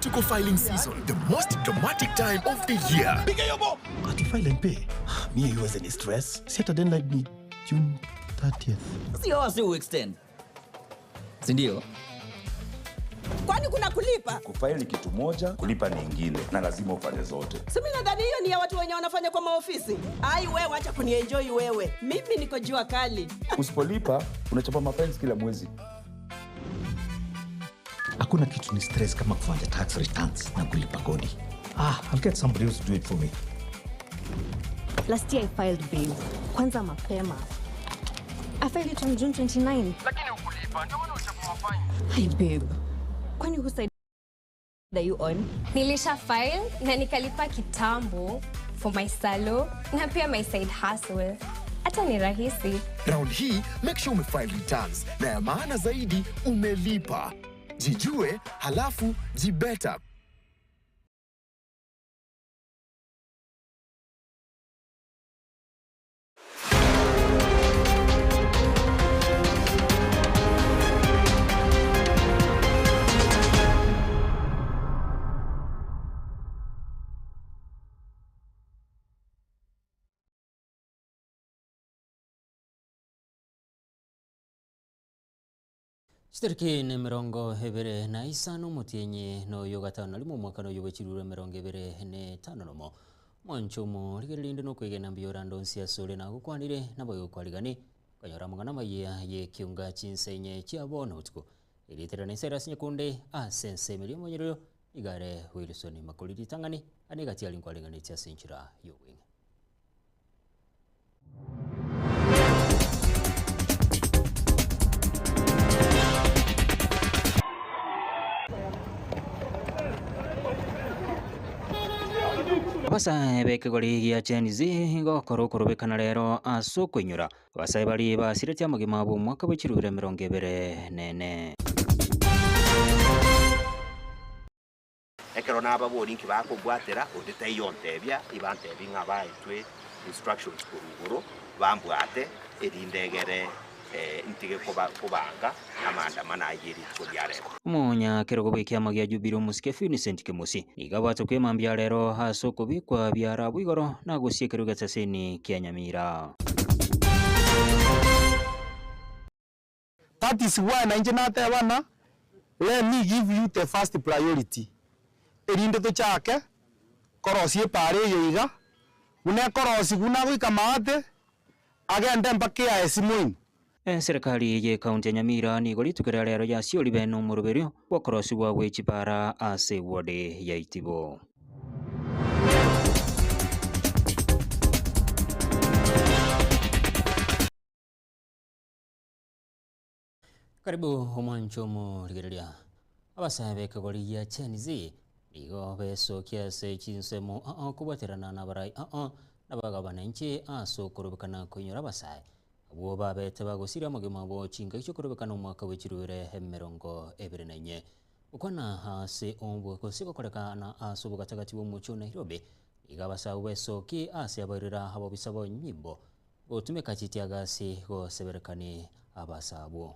Tuko filing season, the most dramatic time of the year. Piga yobo! Ati file and pay. Me you was any stress. Set a deadline ni June 30th. Sio wasi extend. Sindio? Kwani kuna kulipa? Kufile ni kitu moja, kulipa ni ingine. Na lazima ufanye zote. Simi nadhani hiyo ni ya watu wenye wanafanya kwa maofisi. Ai wewe acha kunienjoy wewe. Mimi niko jua kali. Usipolipa, unachapa mapenzi kila mwezi. Hakuna kitu ni stress kama kufanya tax returns na kulipa kodi. I'll get somebody else to do it for me. Last year I filed bill. Kwanza mapema. I filed it on June 29. Lakini ukulipa, ndio maana uchapo mafine. Hey babe. Kwani who side are you on? Nilisha file na nikalipa kitambo for my salo na pia my side hustle. Hata ni rahisi. Round hii, make sure umefile returns. Na ya maana zaidi, umelipa. Jijue, halafu jibeta. Citariki nĩ mĩrongo ĩbĩrĩ na isano mũtienyi no yo gatano rĩmwe mwaka no yo wechirure mĩrongo ĩbĩrĩ nĩ tano nomo mwanchomo rigerinde no kwigena mbiyora ndonsia sore na gukwanire na boyo kwarigani kanyora mugana maiya ye kiunga chinsenye chiabo na utuko ilitera ne sera sinyakunde a sense milio monyero igare Wilson makuliti tangani anegati alinkwarigani tia senchira yowing. Basa beke gori gia Chenzi ngo korobekana rero aso kwenyura basaye bari basirete amagima bo mwaka w'ikirure 20 nene ekero naba bori nki bakobwatera odete yontebya ibante binga baitwe instructions kuruguru bambwate erindegere ntige kubanga amanda manayiri kubyareko munya kero gobekia magia jubiro musike Vincent Kimusi igabato kwemambya rero haso kubikwa byara bwigoro na gusiekero gatsaseni Kianyamira. That is why na injinate bana let me give you the first priority erinde to chake korosie pare yiga une korosi guna wikamate agende mpaka ya esimuin. Serikali ye kaunti ya Nyamira ni golitukira rero ya sioli beno muruberio wakorosi wa wechipara ase wode ya Itibo. Karibu omwanchomo ligereria abasabe kagoli ya Chenzi igo beso kiase chinsemo kubaterana na barai nabagabana nche aso kurubikana kunyura basaye abo babete bagosira magema bo chinga cyo kurubikana umwaka w'ikirure 2024 ukona hase ombo kosiko korekana aso bugatagati bo mucho Nairobi igabasa weso ki ase abarira habo bisabo nyimbo otume kachiti agasi go seberekani abasabo.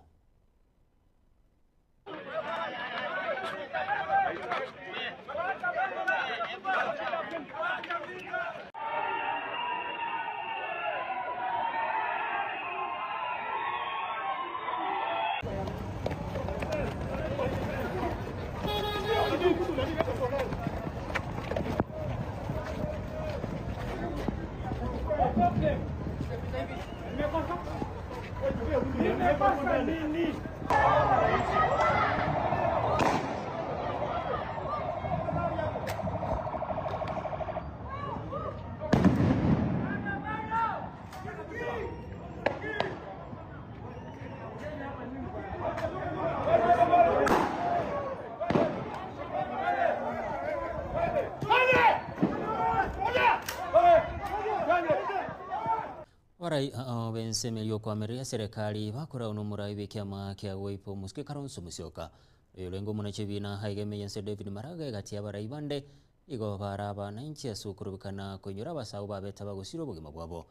Warai bensemelio kwa meria serikali bakora unomurai bekiama kya weipo muske karonso musioka yolengo munachebina haigeme yense David Maraga gati ya barai bande igo baraba na inchi asukurubikana kunyura basau babeta bagusiro bugima bwabo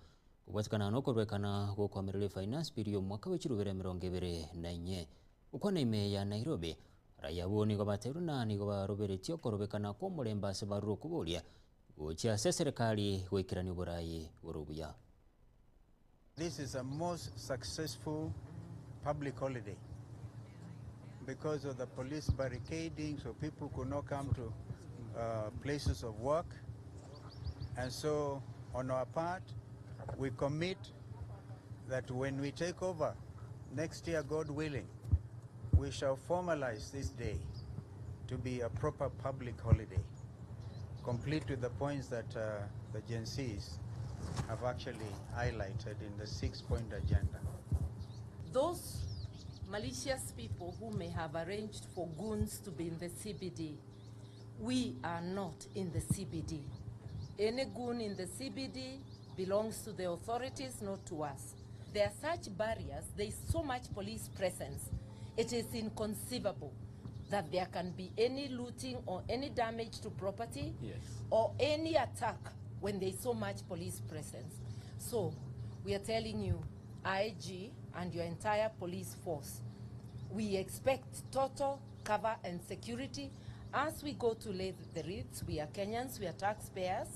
kubwatikana no kurubikana go kwa meria finance period mwaka w'ikirubere 2024 uko neme ya Nairobi raia boni gobateru nani gobaroberetio korobekana kwa omorembe ase baruru kuboria gochia ase serikali goikirania oborai borobuya. This is a most successful public holiday because of the police barricading, so people could not come to places of work. And so on our part, we commit that when we take over next year, God willing, we shall formalize this day to be a proper public holiday, complete with the points that the Gen Zs have actually highlighted in the 6-point agenda. Those malicious people who may have arranged for goons to be in the CBD, we are not in the CBD. Any goon in the CBD belongs to the authorities, not to us. There are such barriers, there is so much police presence. It is inconceivable that there can be any looting or any damage to property or any attack when there is so much police presence. So we are telling you, IG and your entire police force, we expect total cover and security as we go to lay the wreaths. We are Kenyans, we are taxpayers.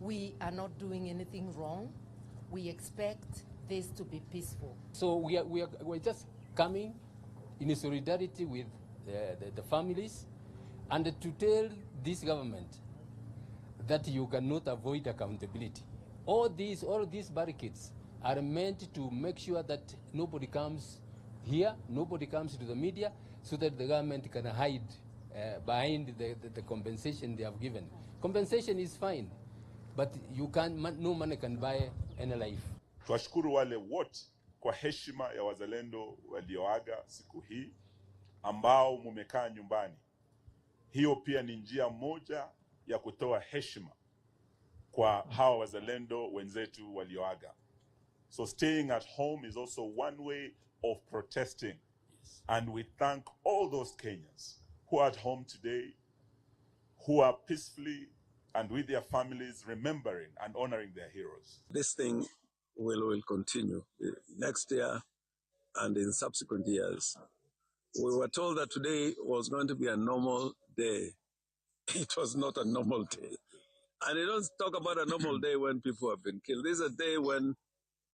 We are not doing anything wrong. We expect this to be peaceful. So we're just coming in solidarity with the families and to tell this government that you cannot avoid accountability. All these barricades are meant to make sure that nobody comes here, nobody comes to the media, so that the government can hide behind the compensation they have given. Compensation is fine, but no money can buy any life. Tuwashukuru wale wote kwa heshima ya wazalendo walioaga siku hii ambao mumekaa nyumbani. Hiyo pia ni njia moja ya kutoa heshima kwa hawa wazalendo wenzetu walioaga. So staying at home is also one way of protesting. And we thank all those Kenyans who are at home today, who are peacefully and with their families remembering and honoring their heroes. This thing will continue next year and in subsequent years. We were told that today was going to be a normal day. It was not a normal day. And you don't talk about a normal day when people have been killed. This is a day when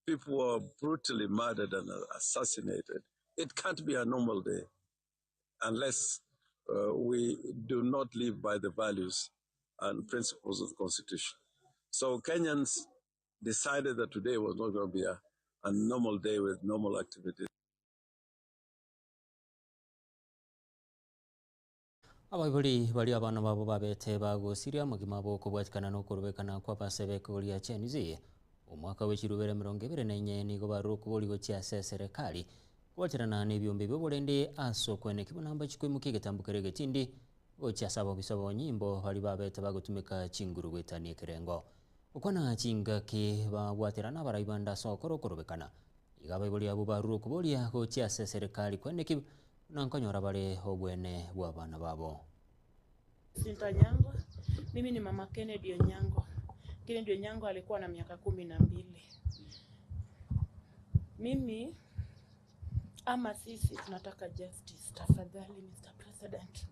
people were brutally murdered and assassinated. It can't be a normal day unless we do not live by the values and principles of the Constitution. So Kenyans decided that today was not going to be a normal day with normal activities. Abaibuli bali abana babo babete bagosiria mugima boko bwatikana no kurubekana kwa pasebe kulia chenizi omwaka w'ekirubere 2024 nigo baruku boligo kya serikali kwatirana n'ebyombe byobolende asokwe kibonamba chikwemuke getambukere getindi ocha sabo bisabo nyimbo bali babete bagotumika chinguru gwetanie kerengo ukwana chinga ke bagwatirana baraibanda sokoro kurubekana igabaibuli abo baruku bolia go kya serikali kweneki nankonyora bale obwene bw'abana babo. Sinta Nyango, mimi ni mama Kennedy Onyango. Kennedy Onyango alikuwa na miaka 12. Mimi ama sisi tunataka justice, tafadhali Mr. President.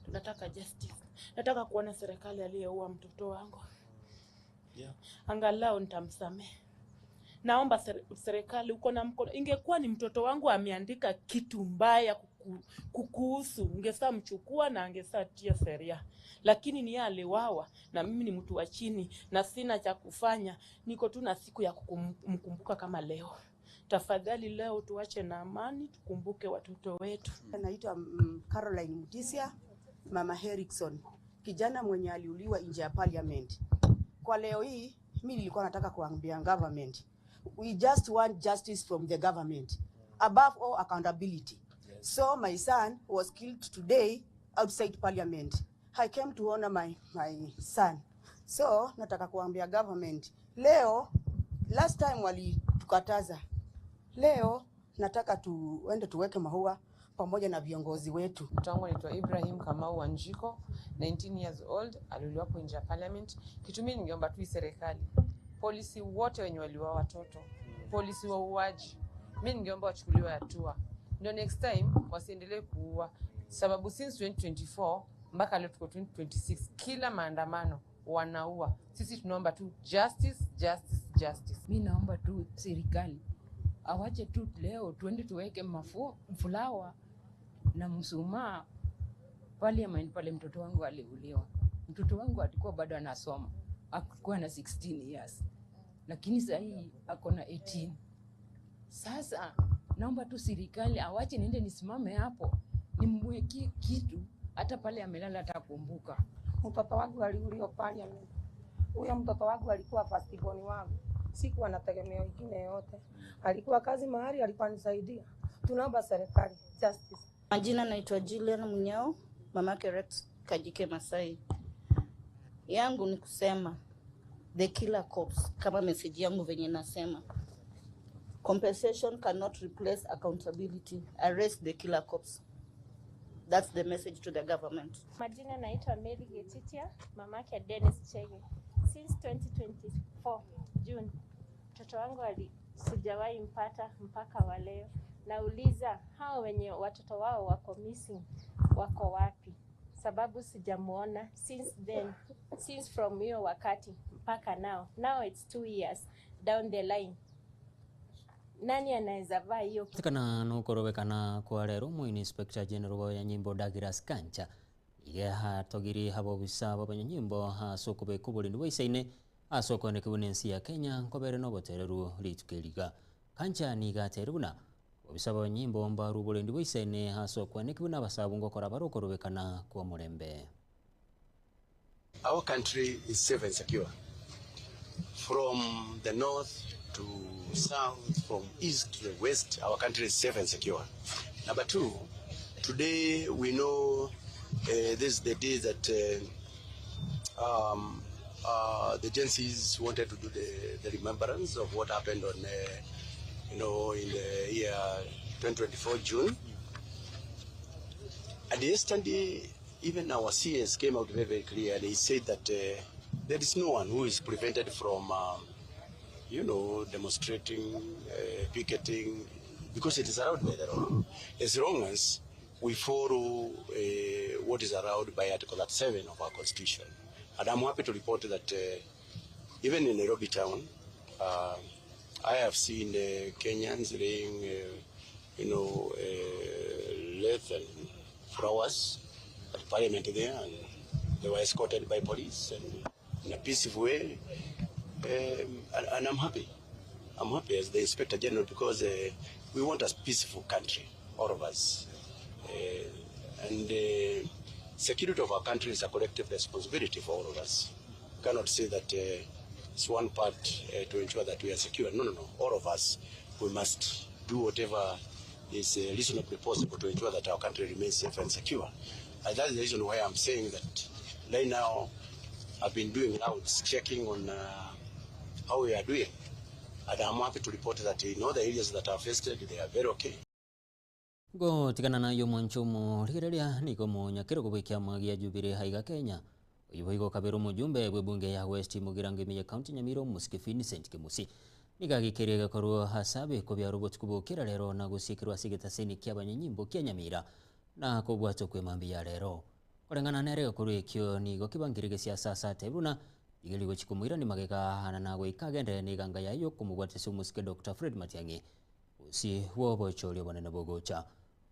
Tunataka justice. Nataka kuona serikali aliyeua mtoto wangu. Angalau nitamsamehe. Naomba serikali uko na mkono. Ingekuwa ni mtoto wangu ameandika kitu mbaya kukuhusu, ungesa mchukua na angesa tia sheria. Lakini ni aliwawa na mimi ni mtu wa chini na sina cha kufanya. Niko tu na siku ya kumkumbuka kama leo. Tafadhali leo tuache na amani, tukumbuke watoto wetu. Naitwa Caroline Mutisia, Mama Herrickson, kijana mwenye aliuliwa nje ya parliament. Kwa leo hii mimi nilikuwa nataka kuambia government, we just want justice from the government, above all accountability. So my son was killed today outside parliament. I came to honor my son. So nataka kuambia government, leo last time walitukataza, leo nataka tuende tuweke maua pamoja na viongozi wetu. Tangu anaitwa Ibrahim Kamau Wanjiko, 19 years old, aliuliwa kwa nje ya parliament. Kitu mimi ningeomba tu serikali, polisi wote wenye waliua watoto, polisi wa uaji, mimi ningeomba wachukuliwe hatua. Ndio next time wasiendelee kuua, sababu since 2024 mpaka leo tuko 2026 kila maandamano wanaua. Sisi tunaomba tu justice, justice, justice. Mimi naomba tu serikali awache tu leo tuende tuweke mfulawa na msumaa parliament pale mtoto wangu aliuliwa. Mtoto wangu alikuwa bado anasoma, alikuwa na 16 years, lakini sasa hii ako na 18. Sasa naomba tu serikali awache niende nisimame hapo nimweke kitu, hata pale amelala atakumbuka. Mtoto wangu aliuliwa parliament. Huyo mtoto wangu alikuwa first born wangu. Sikuwa na tegemeo ingine yote. Alikuwa kazi mahali, alikuwa nisaidia. Tunaomba serikali justice. Majina naitwa Julian Munyao, mamake Rex Kajike Masai. Yangu ni kusema the killer cops, kama message yangu venye nasema. Compensation cannot replace accountability. Arrest the killer cops. That's the message to the government. Majina naitwa Mary Getitia, mamake Dennis Chege. Since 2024 June, mtoto wangu sijawahi mpata mpaka wa leo. Nauliza hao wenye watoto wao wako missing wako wapi? Sababu sijamuona since then, since from hiyo wakati mpaka now it's 2 years down the line. Nani anaweza vaa hiyo? Kana no korobekana kwa rero mu Inspector General ya nyimbo Douglas Kancha ige ha togiri habo bisaba banyanyimbo ha sokobe kubulindi weisaine asoko ne kubunensi ya Kenya kobere no botereru litukeliga Kancha ni gateruna obisaba banyimbo mbaru bulindi weisaine ha soko ne kubuna basabu ngokora barokorobekana kwa murembe. Our country is safe and secure from the north to south, from east to the west. Our country is safe and secure. Number two, today we know this is the day that the agencies wanted to do the remembrance of what happened on, in the year 2024 June. And yesterday, even our CS came out very, very clear. They said that there is no one who is prevented from demonstrating, picketing, because it is allowed by the law, as long as we follow what is allowed by Article 37 of our Constitution. And I'm happy to report that even in Nairobi town, I have seen Kenyans laying, leaf and flowers at Parliament there, and they were escorted by police and in a peaceful way. And I'm happy. I'm happy as the Inspector General because we want a peaceful country, all of us. And security of our country is a collective responsibility for all of us. We cannot say that it's one part to ensure that we are secure. No. All of us, we must do whatever is reasonably possible to ensure that our country remains safe and secure. And that's the reason why I'm saying that right now I've been doing rounds, checking on how we are doing. And I'm happy to report that in all the areas that are affected, they are very okay. Go tikana na yo mwanchomo rigereria niko munyakiro kubikia magia Jubilee haiga Kenya. Ibo kabero mujumbe bwebunge ya West Mugirange ya County Nyamiro Musikifini St Kimusi. Nigagikiriga korwo hasabe ko bya robot kubukira rero na gusikirwa sigeta seni kyabanyanyimbo kya Nyamira na kubwato kwemambi ya rero. Orengana nerega kuru ekyo nigo kibangirige siasa sate buna igeligo chikumwira ni mageka hana nago ikagende ni ganga yayo kumugwate sumusike Dr. Fred Matiang'i usi wobo chori bonene bogocha.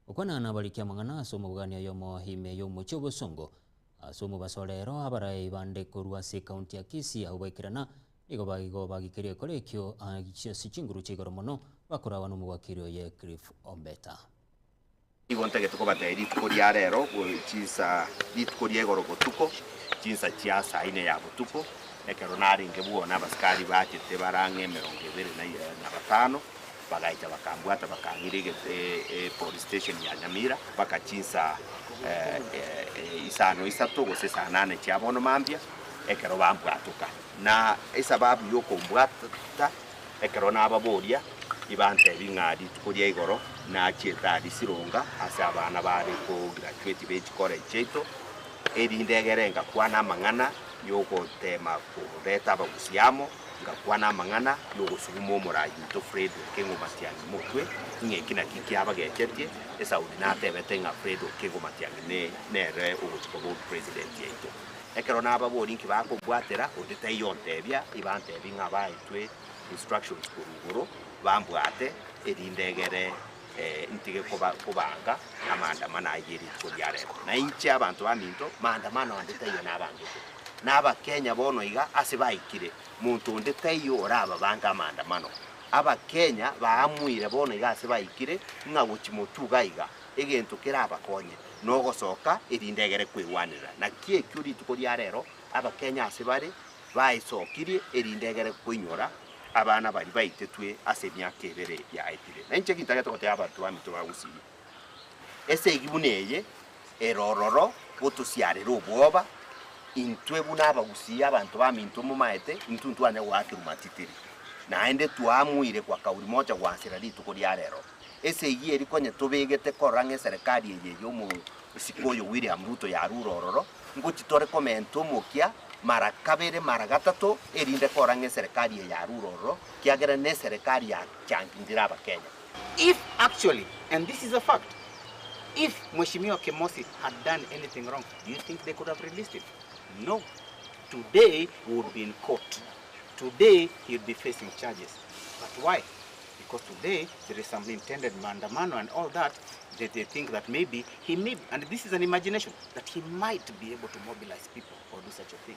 Okwana nabalikia mangana somo gani yomo hime yomo chobo songo somo basolero abarai bande kurwa se county ya Kisii ahubakirana nigo bagikirie kolekyo agichia sichinguru chigoro mono bakora wanu muwakirio ye Cliff Ombeta. Igonte getuko bateri tukoria rero chinsa litukoria igoro gotuko chinsa chiasa ine ya gotuko ekero nari ngebuona baskari batete barange 25 bagaita bakambwata bakangirige police station ya Nyamira bakachinsa isano isato gose sanane chiabono mambia ekero bambwatuka na isababu yo kombwata ekero nababoria ibante bingadi tukoria igoro na chieta disironga asa abana bari ko graduate beach college cheto eri ndegerenga kwana mangana yoko tema ko reta bagusiamo ngakwana mang'ana n'ogosuguma omorai into Fred Okengo Matiang'i motwe ng'ekina kikiaba gechetie esaudi natebete ng'a Fred Okengo Matiang'i nere ogotuko bo president yaito ekero nababori nki bakobwatera odete yontebia ibantebi ng'a baitwe instructions kuruguru bambwate erindegere ntige kubanga amandamano ayiri kulyare na inchi abantu baminto maandamano andete yo nabantu n'aba Kenya bono iga asibaikire muntu ndete yo oraba banga amandamano aba Kenya baamwire bono iga asibaikire ng'agochimotuga iga egento kiraba konye nogosoka erindegere kwirwanira na kie kyuri tukoria rero aba Kenya asibare baisokirie erindegere kwinyora abana bari baitetwe ase myaka ebere ya ipire na inche kintage tokote abantu bamito bagusiye ese igibuneye erororo gotusiarera obwoba intwe buna bagusiye abantu baminto mumaete intuntu ane wakirumatitiri naende tuamwire kwa kauri moja gwansira litukoria rero ese igi erikonye tubegete koranga serikali eye yo mu sikoyo William Ruto ya rurororo ngotitore komento mokia mara kabere mara gatatu erinde koranga serikali ya rurororo kiagera ne serikali ya changindira aba Kenya. If actually, and this is a fact, if Mheshimiwa Kemosi had done anything wrong, do you think they could have released him? No. Today he would be in court. Today he would be facing charges. But why? Because today there is some intended mandamano and all that they think that maybe he may, and this is an imagination, that he might be able to mobilize people or do such a thing.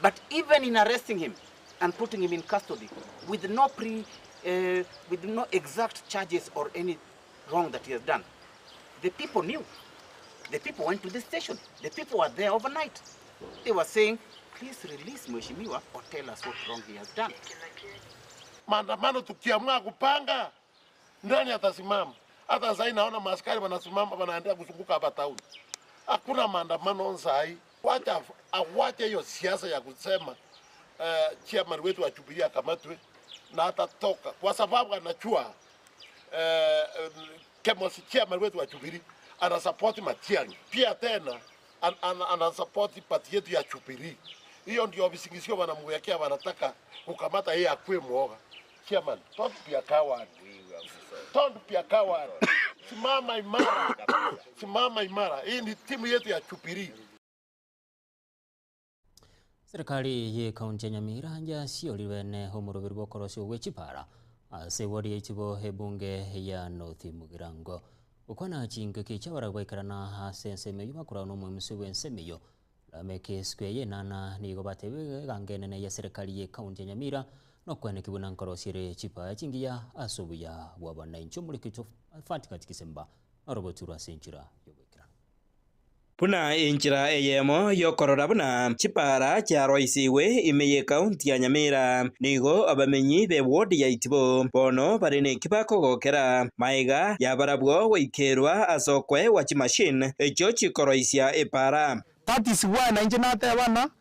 But even in arresting him and putting him in custody with no exact charges or any wrong that he has done, the people knew. The people went to the station. The people were there overnight. They were saying, please release Mheshimiwa or tell us what wrong he has done. Maandamano tukiamua kupanga ndani atasimama. Hata sasa naona maaskari wanasimama wanaendelea kuzunguka hapa town. Hakuna maandamano sasa. Awache hiyo siasa ya kusema chairman wetu wa Jubilee akamatwe na atatoka kwa sababu anachua Kemosi chairman wetu wa Jubilee ana support Matiang'i. Pia tena ana support party yetu ya Jubilee. Hiyo ndio visingisio wanamwekea, wanataka kukamata yeye akue mwoga. Chairman, don't be a coward. Don't be a coward. Simama imara. Simama imara. Hii ni timu yetu ya Jubilee. Serikali ye kaunti ya Nyamira yasioliwene omurubiri rw'okorosi ogw'ekipara ase wari ekibo ebunge ya North Mugirango ukwana chingiki chabara gwaikarana ase ensemeyo bakurana omwemusi w'ensemeyo lameke skweye nana nigo batebe gangenene ya serikali ye kaunti ya Nyamira nokwene kibuna nkorosi re chipa chingiya asubuya bwabana incho muri kicho fatika tikisemba arobotura senchira yobekira Puna enchira eyemo yokorora buna chipara charoisiwe imeye kaunti ya Nyamira nigo abamenyi be ward ya Itibo bono barene kibakogokera maiga yabarabwo weikerwa asokwe wa chimashine echo chikoroisia epara. That is why nanjenate bana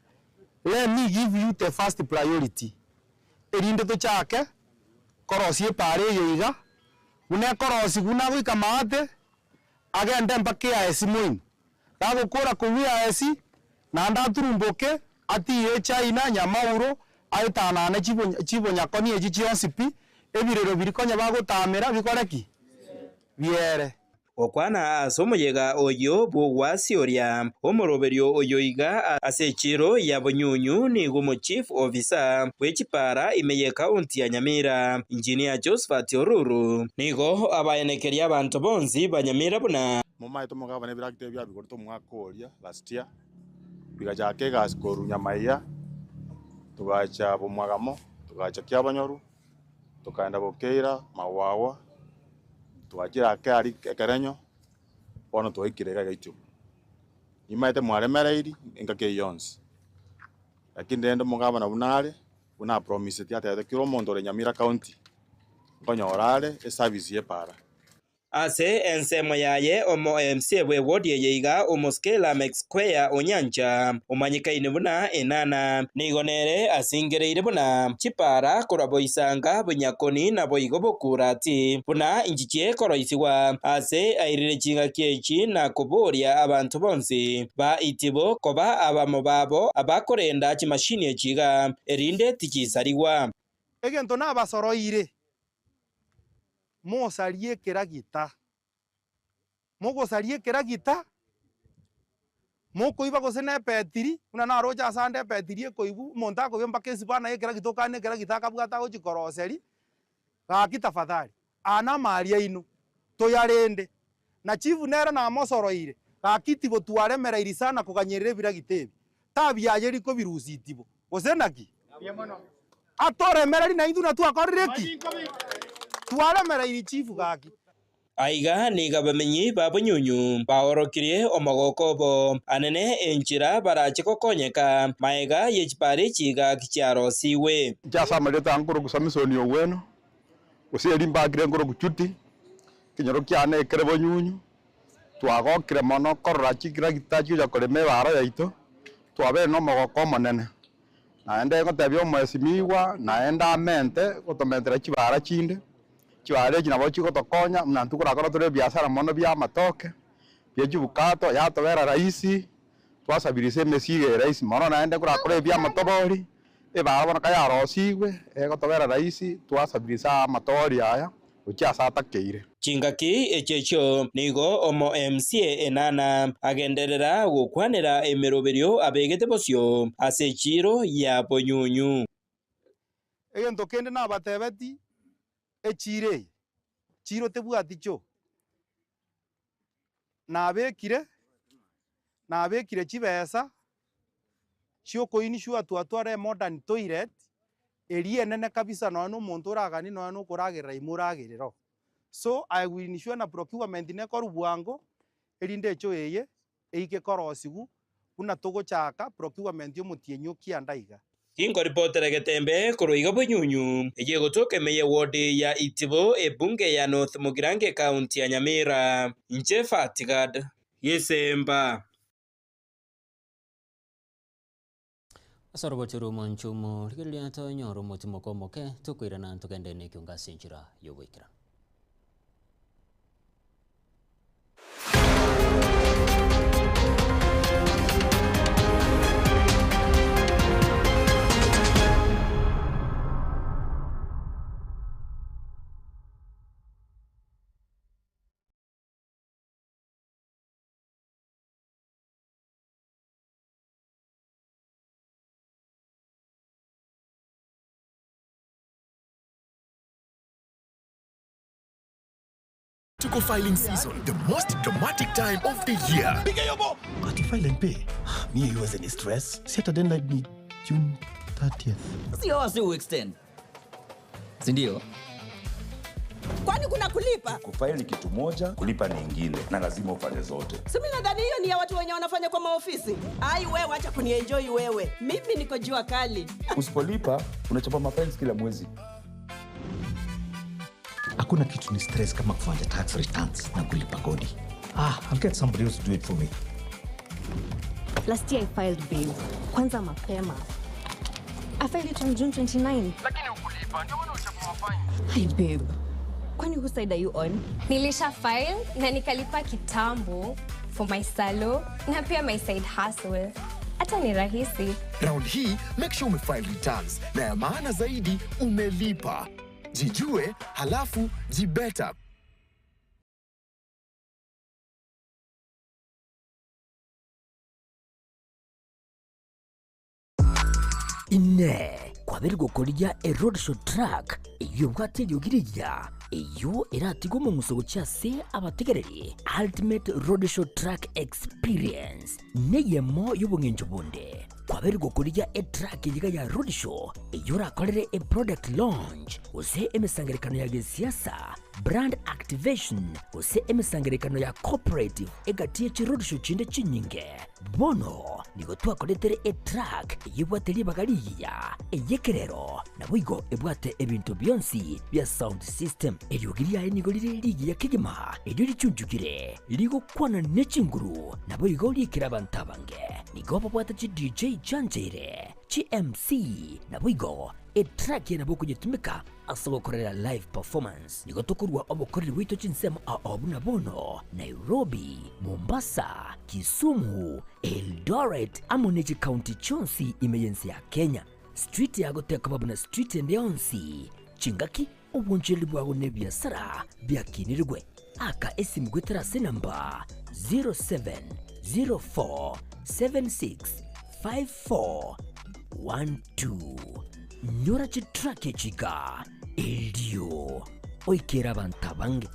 let me give you the first priority. Erinde to chake korosie pare yoiga une korosi guna gwikamate agende mpake ya esimuin dago kora kuwia esi na ndaturumboke ati ye China nyamauro aitana na chibo nyakoni eji chionsipi ebirero birikonya bagotamera bikoreki biere okwana asomuyega oyo bwagwasioria omoroberio oyoiga asechiro ya Bunyunyu nigo mu chief officer w'ekipara imeye kaunti ya Nyamira engineer Josephat Oruru nigo abayenekeria abantu bonzi banyamira buna mumaito mugabane birakite bya bikorto mwakoria last year bigajake gaskoru Nyamaiya tugacha Bumwagamo tugacha Kiabanyoru tukaenda Bokeira Mawawa tuachira kari Kerenyo bono tuikirega gaitu imaite mwaremereiri ingake yons lakini ndendo mugabana bunare una promise ti ate kiro mondo re Nyamira county konyorare e service ye para ase ensemo yaye omo MC we ward yeiga omoskela Max Square Onyancha umanyikaine buna enana nigonere asingereire buna chipara koraboisanga bunyakoni na boigo bokurati buna injichie koroisiwa ase airire chinga kiechi na kuburia abantu bonse ba itibo koba abamo babo abakorenda chimashini echiga erinde tichisariwa egento na basoroire musarie keragita mugosarie keragita mukoiba gosene petiri una na roja sande petiri koibu monta ko yomba kesi bana ekeragita kane keragita kabwata go chikoroseri gakita fadhali ana maria ino toyarende na chifu nera na mosoroire gakiti bo tuaremera irisana kuganyerere biragitebi tabia yeri ko birusitibo gosenaki atoremera na induna tu akorreki tuaremera iri chifu gaki aiga niga bamenyi babunyunyu baorokirie omogokobo anene enchira barachikokonyeka maega yechipare chiga kichiarosiwe jasa maleta ngoro kusamisoni oweno useri mbagire ngoro kuchuti kinyoro kyane kerebo nyunyu twagokire mono korora chikira gitachu ya koleme bara yaito twabe no mogoko monene naende ngotebyo mwesimiwa naenda mente gotometera chibara chinde chibare kinabo chigotokonya mnantu kurakora tore biashara mono bya matoke byejubukato yatobera raisi twasabirise mesige raisi mono naende kurakora bya matobori ebara kaya rosiwe egotobera raisi twasabirisa matobori aya uchiasatakeire chingaki echecho nigo omo MCA enana agenderera gukwanira emeroberio abegete bosio ase chiro ya bonyunyu egento kende na batebeti echire chiro tebwati cho nabekire chibesa chio koini shua twatware modern toilet eri enene kabisa no muntu uragani no kuragira imuragiriro so I will ensure na procurement ne korubwango erinde cho eye eike korosigu kuna togo chaka procurement yo mutienyo kiandaiga Ingo reporter getembe kuruiga bunyunyu eye gotoke meye ward ya Itibo ebunge ya North Mugirange County ya Nyamira nche Fatigad Yesemba Asorobochuru manchumu rigelia tonyo romotimo komoke tukwirana ntugende ne kyunga senchira yobwikira Tuko filing season, the most dramatic time of the year. Got to file and pay. Me, you was any stress. Set a deadline me June 30th. Sio wasi extend. Sindio? Kwani kuna kulipa? Kufile ni kitu moja, kulipa ni ingine, na lazima ufanye zote. Simi nadhani hiyo ni ya watu wenye wanafanya kwa maofisi. Ai wewe acha kunienjoy wewe. Mimi niko jua kali. Usipolipa, unachapa mafines kila mwezi. Hakuna kitu ni stress kama kufanya tax returns na kulipa kodi. I'll get somebody else to do it for me. Last year I filed bail. Kwanza mapema. I filed it on June 29. Lakini ukulipa, ndio maana uchapa mafine. Hey babe. Kwani whose side are you on? Nilisha file na nikalipa kitambo for my salo na pia my side hustle. Hata ni rahisi. Round hii, make sure umefile returns. Na ya maana zaidi, umelipa. Jijue, halafu jibeta. Ine, kwa beri gukoria a roadshow track, iyo bwate yogiriya, iyo iratigo mu musogo cyase abategereri Ultimate Roadshow Track Experience. Neyemo y'ubungenjo bunde. kwaberirwo kuria track yiga ya roadshow iyura kolere product launch use emisangerekano ya gisiasa brand activation use emisangerekano ya cooperative egatie chi roadshow chinde chinyinge bono nigo twakoretere track yibwateri bagaliya eyekerero na bwigo ebwate ebintu byonsi bya sound system eryogiria nigo liri ligi ya kigima eryo lichunjugire ligo kwana nechinguru na bwigo likira bantabange nigo babwata chi DJ Chanjere chi MC na bwigo track yana boko jitumika asabo korera live performance nigo tokurwa obokoreri wito chinsemo na bono Nairobi, Mombasa, Kisumu, Eldoret amoneji county chonsi imeyensi ya Kenya street ya goteka babuna street ndionsi chingaki obunjeli bwago ne biasara byakinirwe aka esimu gwetera namba 0704765412 nyora chitrake chika eldio oikera bantabange.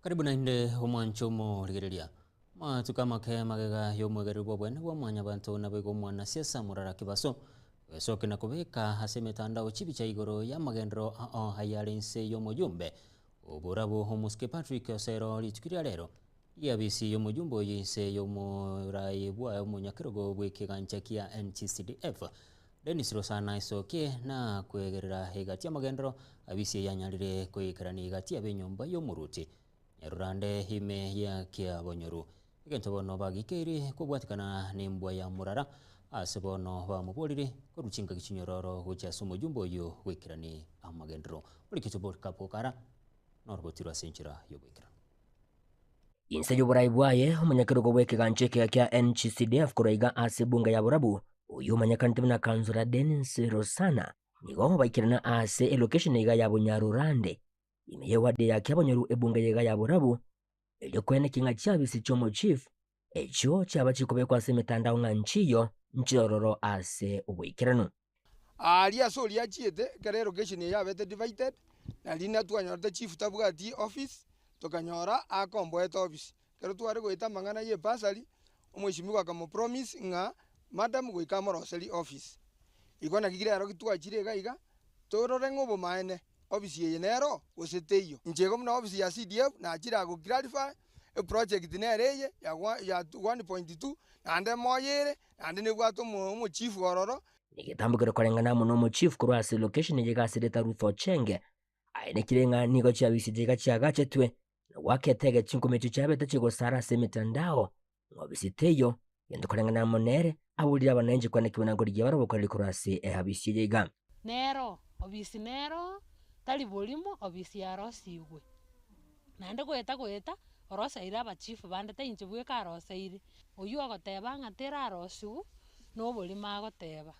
Karibu na inde omwanchomo rigereria matuka make magega yomwegererwa bwene bwa mwanya bantu na bego mwana siasa murara kibaso wesoke na kubeka hase mitandao chibi cha igoro ya magendero hayalense yomujumbe oburabo homuske Patrick Osero litukiria lero yabisi yomujumbo yise yomurai bwa omunyakirogo bwekigancha kia NTCDF Dennis Rosana isoke na kwegerera hegati ya magendero abisi yanyalire kwekarani hegati ya benyomba yomuruti Nyarurande hime ya kia bonyoru igento bono bagikeri kubwatikana nembwa ya murara asebono bamubolire koruchinga gichinyororo gocha somujumbo yo wekirani amagendro muri kitobor kapokara norbotirwa senchira yobwekira inse yoborai bwaye omunyakirogo bwekigancheke kia NTCDF kuraiga asebunga ya borabu uyu manyakantimna kanzura Dennis Rosana nigo baikirana ase location iga ya Nyarurande imeyewade ya kyabonyoru ebunga yega ya borabu elyo kwene kinga cyabisi chomo chief echo cyaba chikobekwa se mitandao nganchiyo nchirororo ase ubwikirano alia so lia chiete kare location ya bete divided na lina twanyora chief tabugati office tokanyora akombo et office kero tware goita mangana ye basali omwishimiwa kama promise nga madam goika moroseli office igona kigire aro kitwachire gaiga torore ngobo maene office ye nero oseteyo njego mna office ya CDF na achira go clarify a project nereye ya 1.2 ande moyere ande ne bwato mu chief gororo nikitambukira korengana muno mu chief kurwase location yega sireta Rutho Chenge aine kirenga nigo cha bisijega cha gachetwe waketege chinkumecho chabeta chigo sara se mitandao ngobisiteyo yendo korengana monere abulira abanenje kwane kibona ngori yabara bokorera kurwase habisijega nero obisi nero tali bolimo obisi arosiwe nande gweta orosaira abachifu bandete inche bweka arosaire oyu agoteba ngatera arosiu no bolima agoteba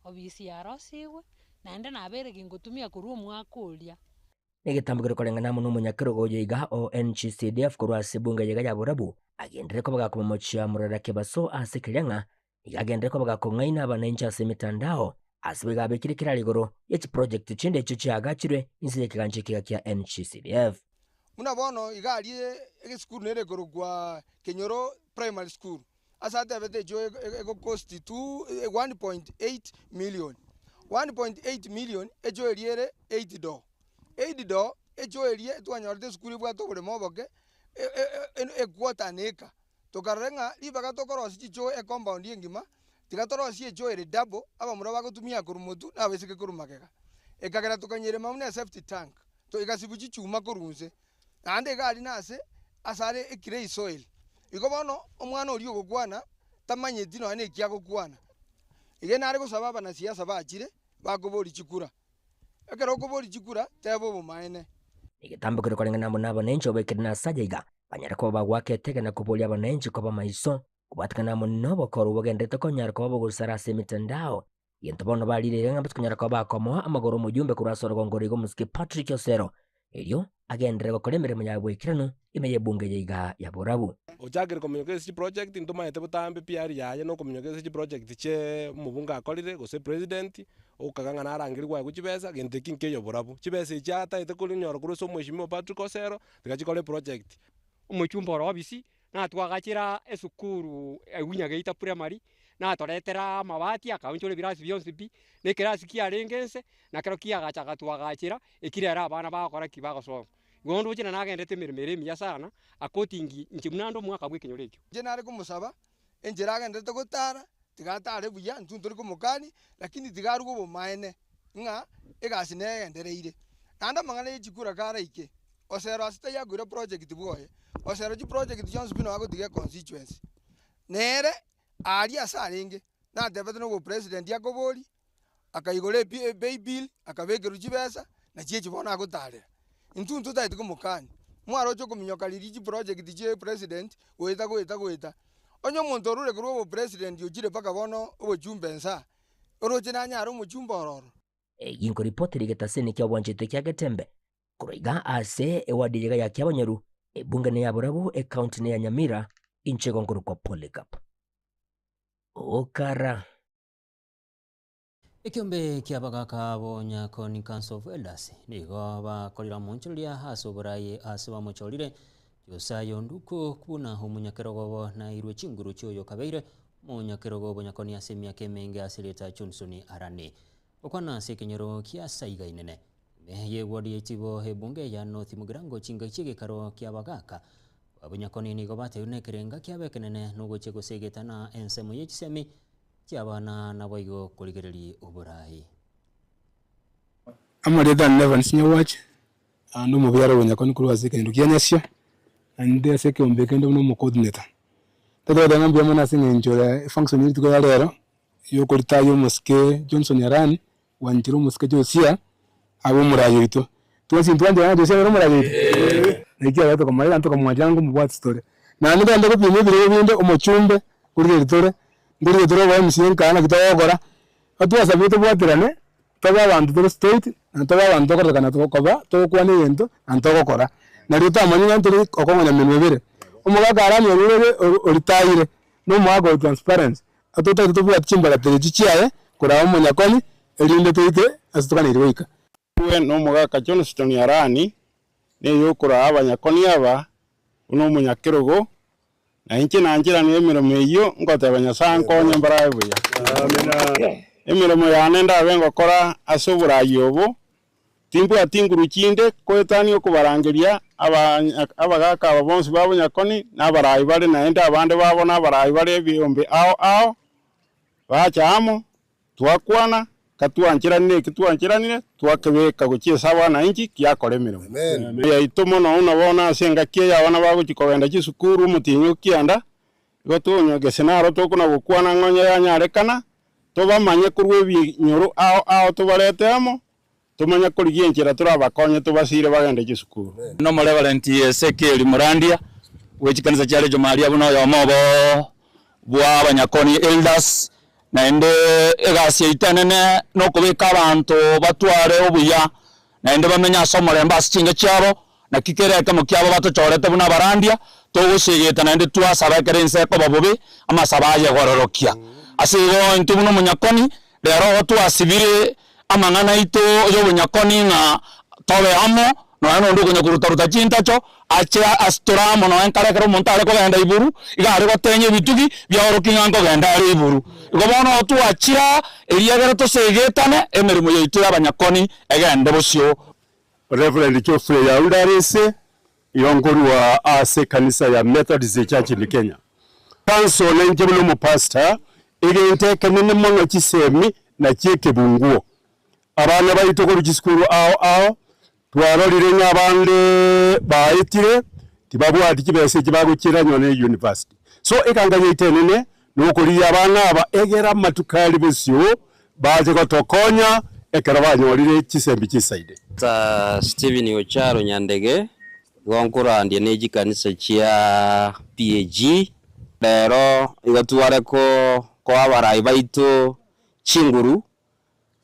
obisi arosiwe nande nabere gingotumia kuru omwaka ulia negitambukira korengana muno munyakirogo yiga NTCDF kurwase bunga yega ya borabu agendere ko baga kumocha murara kebaso asekiranga igagendere ko baga kongaina abanenje ase mitandao asibiga bekirikira ligoro yechi project chinde cyo cyagachire insire kiganje kia NTCDF muna bono igali ege school nere gorogwa Kenyoro primary school asate bete jo ego cost 1.8 million 1.8 million ejo eriere 8 do ejo erie twanyorde school bwa to bole moboke e quarter neka tokarenga libaga tokorosi chicho e compound yengima tigatorosi ejo ere double aba muraba gotumia kurumotu na besike kurumakega ekagera tukanyere mamune safety tank to igasibuchi chuma korunse ande gali nase asare ekire soil iko bono omwana oli ogokwana tamanye dino ane kia gokwana ige nare gusaba bana siasa bachire bakobori chikura ekero kobori chikura tebo bumaene igitambukira korengana muno abanenje obekirina sajaiga banyara ko bagwake tege na kubolia abanenje ko bamaiso kubatikana muno bokoro bagendete konyara kwa bagusara se mitandao yento bono balire ngambas konyara kwa bakomo amagoro mujumbe kurasoro gongori go musiki Patrick Osero elio agendere gokore mirimo yabwekirano imeye bunge yiga ya Borabu uchagire communication project nduma yete butambe PR yaye no communication project che mubunga akorire gose president ukaganga narangirwa kuchibesa gente kinke yo Borabu chibesa chata ite kuli nyoro kuruso mweshimo Patrick Osero tikachikole project umuchumba orobisi na twagachira esukuru egunya geita primary na toretera mabati akaunchole birasi byonse bi ne kirasi kia rengense na kero kia gacha twagachira ekirera abana bakora kibagosoma gondo china nagendete miremere miya sana akotingi nchimnando mwaka bwekinyorekyo je nari kumusaba enjera agendete gutara tigatare buya ntunturi kumukani lakini tigarugo bumaene nga egasi negendereire nanda mangana yechikura kara ike Osero asita yagura project bwoye Osero ji project Jones bino agotige constituency nere ari asaringe na debete no president yakobori akayigole pay bill akabege rujibesa na chechi bona agotarira intuntu taiti kumukani mwaro cyo kuminyoka liri project je president weta onyo muntu orure kuro president yojire paka bono obojumbe nsa oroje nanyaro mujumba ororo yinko ripoti rigetaseni kya wanjete kya Getembe kuroiga ase ewadiga ya Kyabanyaru ebunge ne ya Borabu county ne ya Nyamira inche gongoro kwa Polycarp okara Ikiombe kiabagaka Bonyakoni Council of Elders nigo bakorira munchulia hasoburaye asiba mucholire yosayo nduko kuna humunyakerogo na irwe chinguru choyo kabeire munyakerogo Bonyakoni asemia kemenge asileta Johnson arane okwana sekenyero kia saiga inene meye wadi etibo hebunge ya North Mugirango chinga chige karo kiabagaka Bonyakoni nigo bate unekerenga kiabekenene nugo chego segetana ensemo yechisemi kiabana naboigo kuligereri uburayi amareda never sinyawach ando mubyara Bonyakoni kurwazike ndukianyasyo ande seke ombekende no coordinator todo danga mbya mona singenjora function yiri tuko yalero yo kolitayo muske Johnson yarani wanjiro muske josia abo murayo ito tuwasi ntwanje wana josia ro murayo ito nekia bato kamarela ntoka mwajangu mubwat story na ndo ndo kopime bire binde umuchumbe kuri ritore ndiri toro wa msien kana kitogora atwa sabito bwatirane toba abantu toro state na toba abantu tokora kana tokoba tokwane yento antokokora na rito amanyi ntiri okongonya menwebere umugaga arani orure oritaire no mwago transparency atota tutubwa chimbala terechiaye kora Bonyakoni elinde tete asitokana iriwika we no mugaga Johnston yarani ne yokora Abanyakoni aba uno munyakerogo na inchi nanjira ni emirimo iyo ngote Abanyasanko nyambara buya amina emirimo yanenda abengo kora asoburayo obo timbu atinguru chinde koetani okubarangiria abagaka abonsi ba Bonyakoni nabarayi bali naenda abande babona abarayi bali biombe ao bachamo twakwana katuanchiranire kituanchiranire twakebeka guchiesa abana inchi kiakore emirimo ya itomo no unabona asenga kiya abana baguchikogenda chisukuru mutinyo kianda igo tunyogese naro tokuna gukwana ngonya yanyarekana tobamanye kurwe binyoro ao tubaretemo tumanya kurigienchira turabakonye tubasire bagende chisukuru no malevalenti Ezekiel Murandia wechikanisa chale jo Maria buno yo mobo bwa Abanyakoni Elders naende egasi itenene no kubika abantu batware obuya naende bamenya somoremba singe cyabo na kikereka mu kyabo batochorete buna barandia togusigita naende twasabekerense ko babubi amasabaye gororokia asigo ntubuno Munyakoni lero twasibire amangana ito yo Bonyakoni na tobe amo no ndo kunya kurutaruta chintacho acha astoramo no enkarekero montale ko genda iburu igari gotenye bitugi byorokinga ngo genda iburu gobono tu achira eliyagero to segetane emirimo yitu y'Abanyakoni egende bosyo Reverend Geoffrey Yaundarese yongorwa ase kanisa ya Methodist Church in Kenya kanso lenje buno mu pastor igente kanene monga chisemi na chekebunguo abana bayito ko rugiskuru ao twarorire nyabande baitire tibabwati kibese kibagukira nyone university so ekanganye itenene nokuri abana aba egera matukali besyo baje gotokonya ekera banyorire chisembi chisaide Steven Ocharo Nyandege gonkura ndie neji kanisa chia PAG rero igatware ko abarai baitu chinguru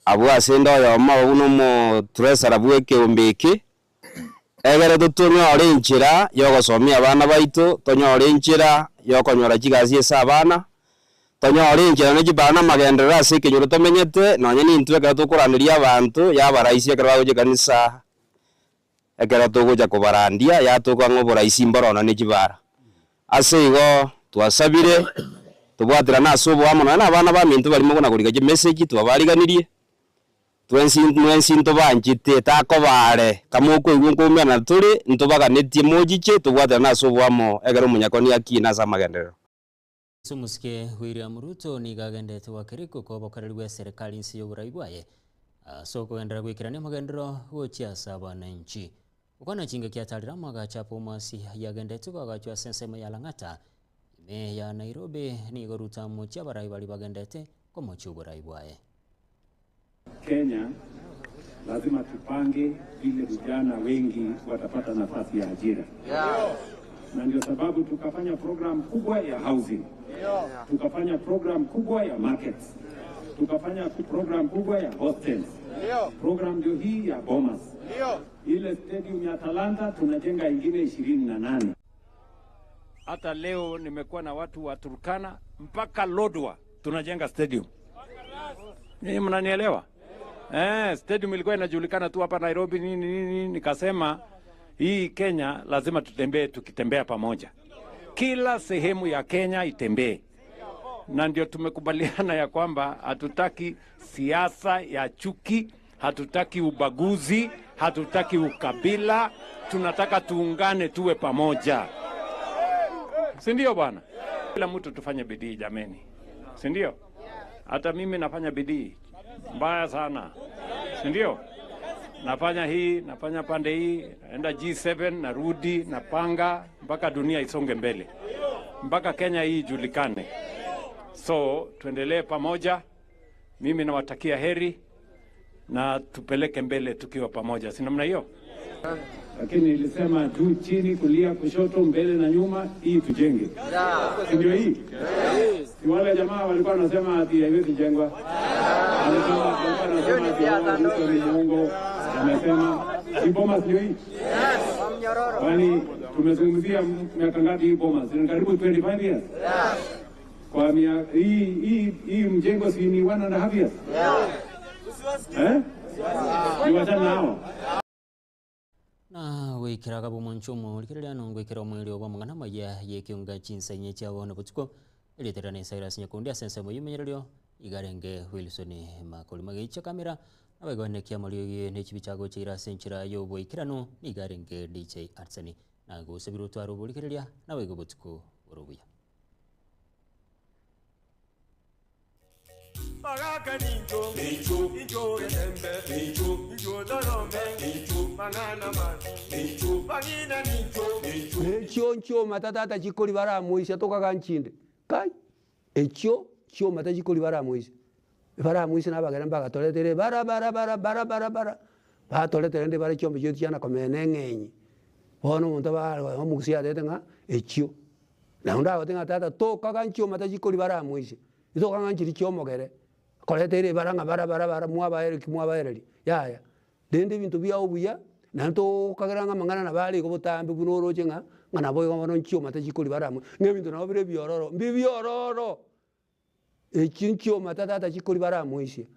abwa sendo yo mabuno mo tresara bweke ombeke egere tutonyore inchira yo gosomia abana baitu tonyore inchira yo konyora chigasi esa abana tonyore inchira ne chibana magendera ase kenyoro tomenyete nonye ni ntwe ka tukuraniria abantu yabaraisi ekera goje kanisa ekera tugoja kubarandia ya tukang'o boraisi mborona ne chibara ase igo twasabire tubwatira na asubu amono na abana ba mintu barimo gona kuriga message twabariganirie twensi ntubanjite takobare kamuko igungumya na turi ntubaganitie mojiche tubwatira na asubu amo egero munyakoni akina za magendero Sumuske William Ruto ni gagendete wa kiriko ko bokarerwa serikali nsi y'uburayigwaye soko gendera gwikirania magendero gochia sabananchi ukona chinga kiatalira magacha pomasi yagendete kwa gachwa sensema ya Lang'ata ime ya Nairobi ni goruta mochia barai bali bagendete kwa mochi uburayigwaye. Kenya lazima tupange vile vijana wengi watapata nafasi ya ajira. Na ndio sababu tukafanya program kubwa ya housing. Tukafanya program kubwa ya markets. Tukafanya program kubwa ya hostels. Program ndio hii ya Bomas. Ile stadium ya Talanta tunajenga ingine 28. Hata leo nimekuwa na watu wa Turkana mpaka Lodwar tunajenga stadium. Ni mnanielewa? Stadium ilikuwa inajulikana tu hapa Nairobi nini nikasema hii Kenya lazima tutembee tukitembea pamoja. Kila sehemu ya Kenya itembee. Na ndio tumekubaliana ya kwamba hatutaki siasa ya chuki, hatutaki ubaguzi, hatutaki ukabila, tunataka tuungane tuwe pamoja. Si ndio bwana? Kila mtu tufanye bidii jameni. Si ndio? Hata mimi nafanya bidii mbaya sana. Si ndio? Nafanya hii, nafanya pande hii, naenda G7, narudi, napanga mpaka dunia isonge mbele. Mpaka Kenya hii ijulikane. So, tuendelee pamoja. Mimi nawatakia heri na tupeleke mbele tukiwa pamoja. Si namna hiyo? Lakini nilisema juu, chini, kulia, kushoto, mbele na nyuma, hii tujenge. Si ndio hii? Si wale jamaa walikuwa wanasema ati haiwezi jengwa. Walikuwa wanasema ati Mungu amesema hii Bomas ndio hii. Kwani tumezungumzia miaka ngapi hii Bomas? Ni karibu 25 years. Kwa hii mjengo si ni 1.5 years. Ni wachana nao. Na wikiraga bumonchomo likirira no gwikira mwiri oba mangana maya yekiunga chinsenye chabo no butuko iliterane Cyrus Nyakundi asense moyimenyererio igarenge Wilson Makoli magicha kamera abagonekia maliyo ne chibichago chira senchira yo boikirano igarenge DJ Arseni na gosebiru twaro bulikiriria na wego butuko urubuya Magaka ninjo, ninjo enembe, ninjo dorome, mangana man, bagina ninjo. Ekyo matata chikoli baramuisha toka kanchinde. Kai. Ekyo mata chikoli baramuisha. Baramuisha nabagera mbaga toletere bara. Ba toletere ndi bare chombe cyo cyana komene ngenyi. Bono muntu ba omukusia detenga ekyo. Na unda gotenga tata toka kancho mata chikoli baramuisha. Itoka kanchiri chomogere. Koletere baranga bara mwabaereri ya dende bintu bya obuya nanto kagaranga mangana na bali ko butambi bunoro chenga ngana boyo ngono nchio mata chikoli baramu ngebintu na bire biororo mbibiororo echinchio mata tata chikoli baramu isi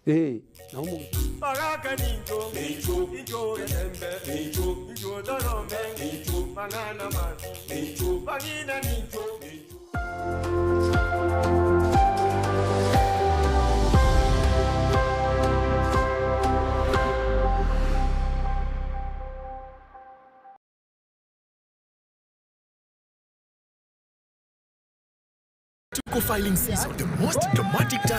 na umu Magaka ninjo enembe, ninjo dorome, mangana man, bagina ninjo. Filing season, the most dramatic time.